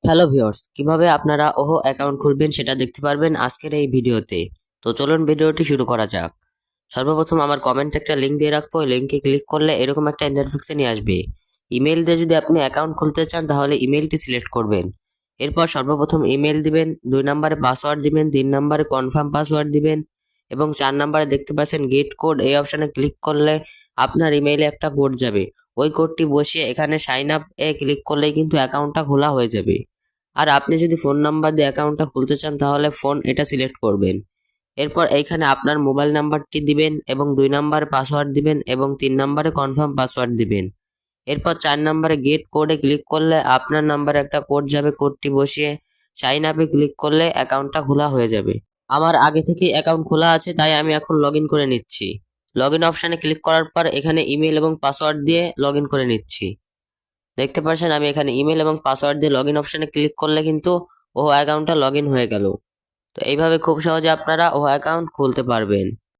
Hello viewers, কিভাবে আপনারা ওহো অ্যাকাউন্ট খুলবেন সেটা দেখতে পারবেন আজকের এই ভিডিওতে। তো চলুন ভিডিওটি শুরু করা যাক। সর্বপ্রথম আমার কমেন্টে একটা লিঙ্ক দিয়ে রাখবো, ওই লিঙ্কে ক্লিক করলে এরকম একটা ইন্টারফেসে নিয়ে আসবে। ইমেল দিয়ে যদি আপনি অ্যাকাউন্ট খুলতে চান তাহলে ইমেলটি সিলেক্ট করবেন। এরপর সর্বপ্রথম ইমেল দিবেন, 2 নম্বরে পাসওয়ার্ড দিবেন, 3 নম্বরে কনফার্ম পাসওয়ার্ড দিবেন এবং 4 নম্বরে দেখতে পাচ্ছেন গেট কোড, এই অপশানে ক্লিক করলে আপনার ইমেইলে একটা কোড যাবে। ওই কোডটি বসিয়ে এখানে সাইন আপ এ ক্লিক করলেই কিন্তু অ্যাকাউন্টটা খোলা হয়ে যাবে। আর আপনি যদি ফোন নাম্বার দিয়ে অ্যাকাউন্টটা খুলতে চান তাহলে ফোন এটা সিলেক্ট করবেন। এরপর এইখানে আপনার মোবাইল নাম্বারটি দিবেন এবং 2 নম্বরে পাসওয়ার্ড দিবেন এবং 3 নম্বরে কনফার্ম পাসওয়ার্ড দিবেন। এরপর 4 নম্বরে গেট কোডে ক্লিক করলে আপনার নাম্বারে একটা কোড যাবে, কোডটি বসিয়ে সাইন আপে ক্লিক করলে অ্যাকাউন্টটা খোলা হয়ে যাবে। আমার আগে থেকেই অ্যাকাউন্ট খোলা আছে তাই আমি এখন লগ ইন করে নিচ্ছি। লগ ইন অপশানে ক্লিক করার পর এখানে ইমেল এবং পাসওয়ার্ড দিয়ে লগ ইন করে নিচ্ছি। দেখতে পাচ্ছেন আমি এখানে ইমেল এবং পাসওয়ার্ড দিয়ে লগ ইন অপশানে ক্লিক করলে কিন্তু ওহো অ্যাকাউন্টটা লগ ইন হয়ে গেল। তো এইভাবে খুব সহজে আপনারা ওহো অ্যাকাউন্ট খুলতে পারবেন।